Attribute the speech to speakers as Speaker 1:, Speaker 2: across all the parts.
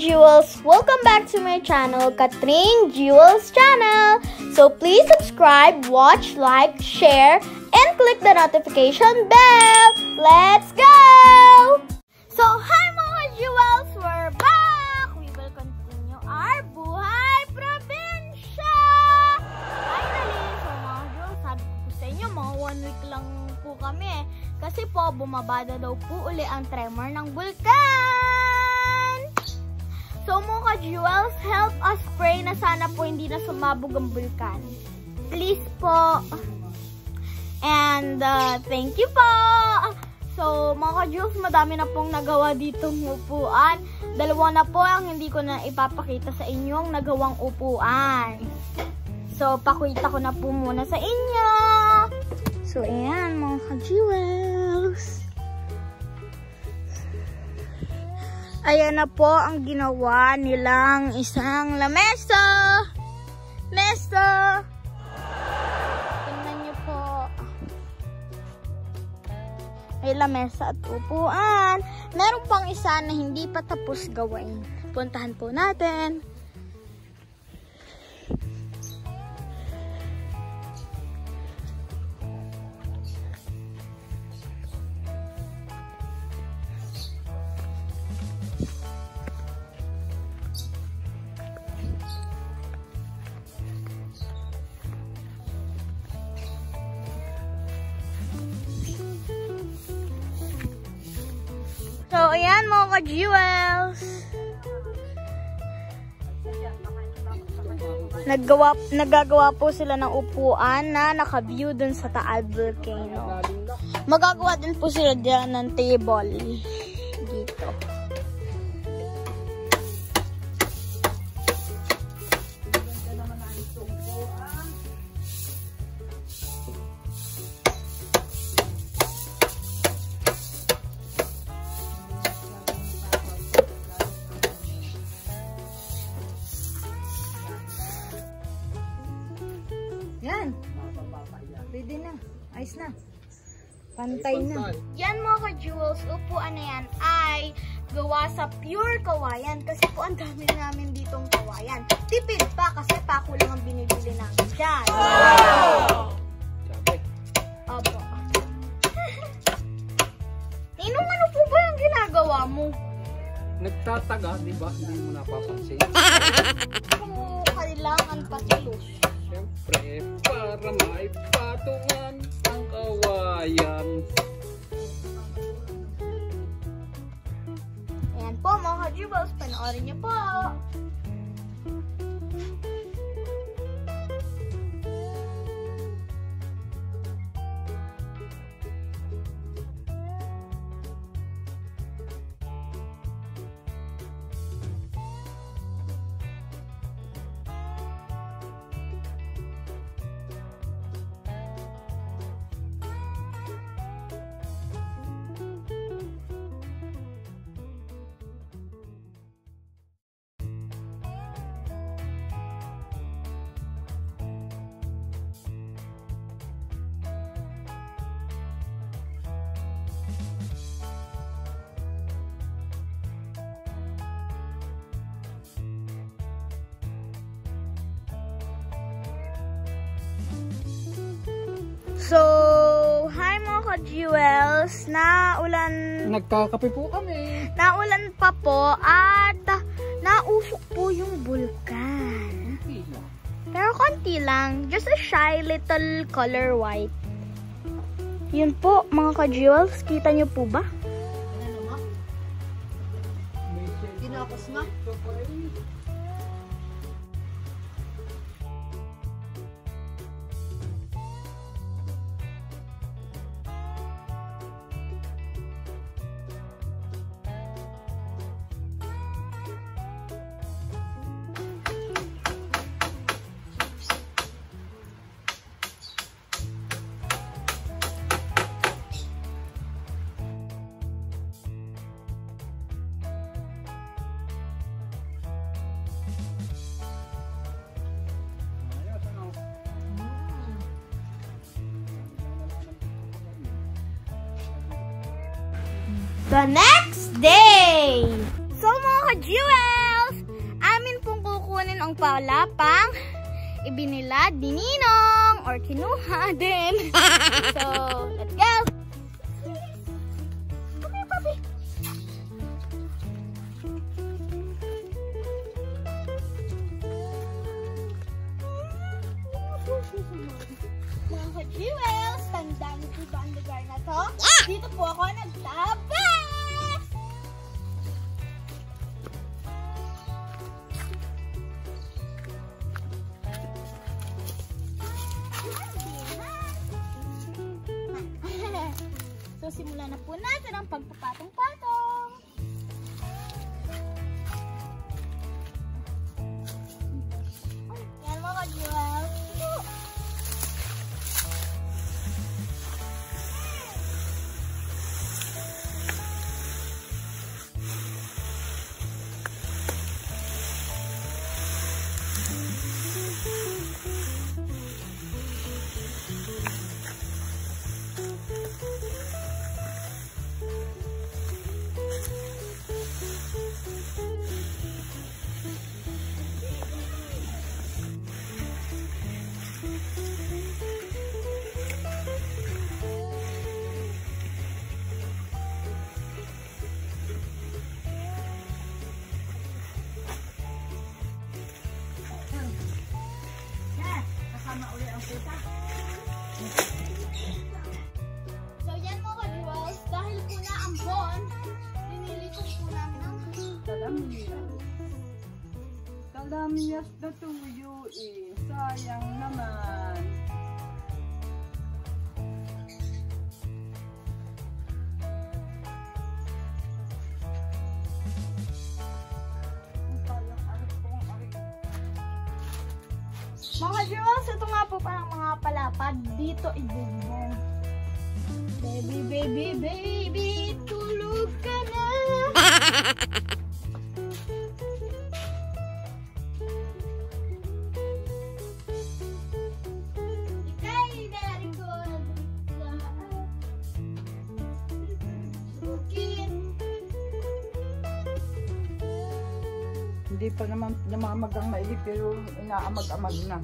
Speaker 1: ka-jewels! Welcome back to my channel, Katring Jewels Channel. So please subscribe, watch, like, share, and click the notification bell. Let's go! So hi mga jewels! We're back! We will continue our Buhay Probinsya! Finally, so mga jewels, sabi ko po sa inyo, mga 1 week lang po kami. Kasi po, bumabada daw po uli ang tremor ng bulkan. So mga ka-jewels, help us pray na sana po hindi na sumabog ang bulkan. Please po. And thank you po. So mga ka-jewels, madami na pong nagawa ditong upuan. 2 na po ang hindi ko na ipapakita sa inyong nagawang upuan. So pakita ko na po muna sa inyo. So ayan mga ka-jewels. Ayan na po ang ginawa nilang isang lamesa. Mesa. Tingnan nyo po. May lamesa at upuan. Meron pang isa na hindi pa tapos gawin. Puntahan po natin. So, ayan mga ka-jewels. Nagagawa po sila ng upuan na naka-view dun sa Taal Volcano. Magagawa din po sila dyan ng table. Dito. Yan. Pwede na. Ayos na. Pantay na. Yan mga ka-jewels, upuan na yan ay gawa sa pure kawayan. Kasi po ang dami namin ditong kawayan. Tipid pa kasi pako lang ang binibili namin dyan. Wow! Opo. Ninong, ano po ba yung ginagawa mo?
Speaker 2: Nagtataga, di ba? Hindi mo napapansin.
Speaker 1: Kung kailangan patilos.
Speaker 2: Siyempre, para maipatungan ang kawayan.
Speaker 1: Ayan po mga ka-jewels, panoorin niyo po. So, hi mga ka-jewels,
Speaker 2: Nagkakape po kami.
Speaker 1: naulan pa po at nausok po yung bulkan. Pero konti lang, just a shy little color white. Yun po mga ka-jewels, kita nyo po ba? Tinapos nga. The next day! So mga ka-jewels, ang palapang ibinilad ni Ninong or kinuha din. So, let's go! Come here, puppy! Mga ka-jewels, tandaan niyo ba ang lugar na to? Yeah! Dito po ako nagtabas! So, simulan na po natin ang pagpapatong-patong. Yan mga ka-jewels. So yan mga ka-jewels, dahil po na ambon, ninilitong po namin ang
Speaker 3: Kalamyas na tuyo eh. Sayang naman.
Speaker 1: mga jewels, ito nga po parang mga palapad. Dito ibubong. Baby, baby, baby, tulog ka na. Ika'y narikod sa bukid.
Speaker 3: Hindi pa naman namamagang maigi pero inaamag-amag na.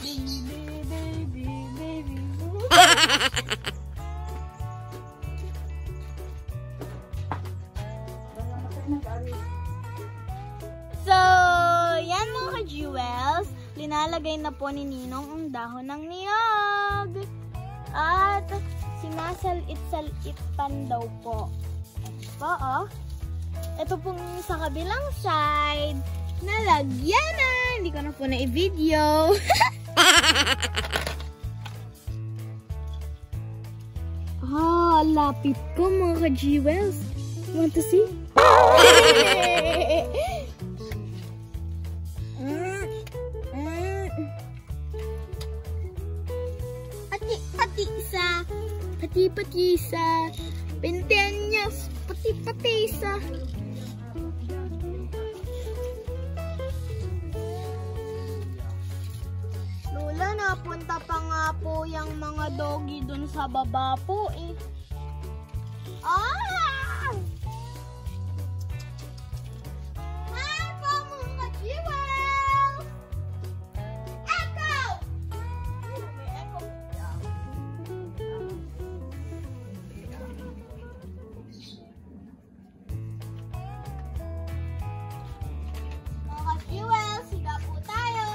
Speaker 1: Baby, baby, baby. So, yan mga ka-jewels. Linalagay na po ni Ninong ang dahon ng niyog. At sinasalit-salitan daw po. Po, oh. Ito pong sa kabilang side, nalagyan na. Hindi ko na po na i-video. Lapit ko mga ka-jewels. Want to see? Pati-pati sa Pentenias, pati-pati sa Lola, napunta pa nga po yung mga doggy dun sa baba po eh. Ah! Hi po mga jewels! Echo! May echo. Mga jewels, higa po tayo!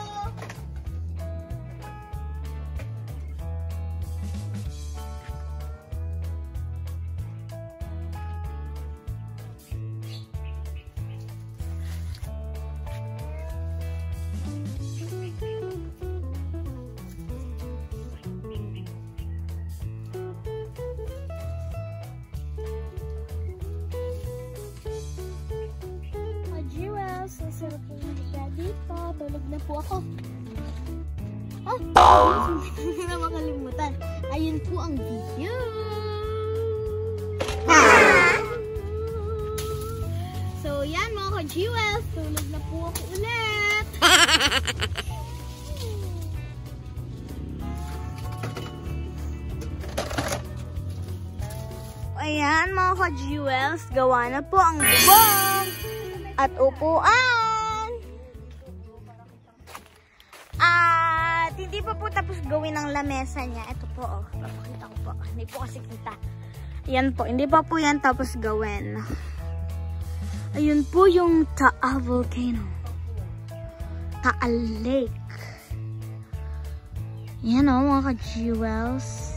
Speaker 1: Sarap po higa dito. Tulog na po ako. Hindi na makalimutan. Ayun po ang video. So, yan mga ka-jewels. Tulog na po ako ulit. Ayan mga ka-jewels. Gawa na po ang bubong. at upuan. At hindi pa po tapos gawin ang lamesa niya. Ito po, oh. Papakita ko po. Hindi po kasi kita. Yan po. Hindi pa po yan tapos gawin. Ayun po yung Taal Volcano. Taal Lake. Yan o, mga ka-jewels.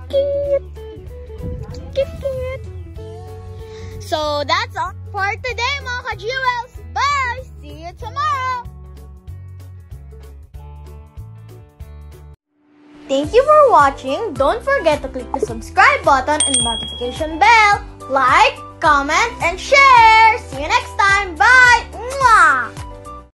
Speaker 1: Cute. So that's all for today, mga ka-jewels. Bye! See you tomorrow! Thank you for watching. Don't forget to click the subscribe button and notification bell. Like, comment, and share. See you next time. Bye! Mwah!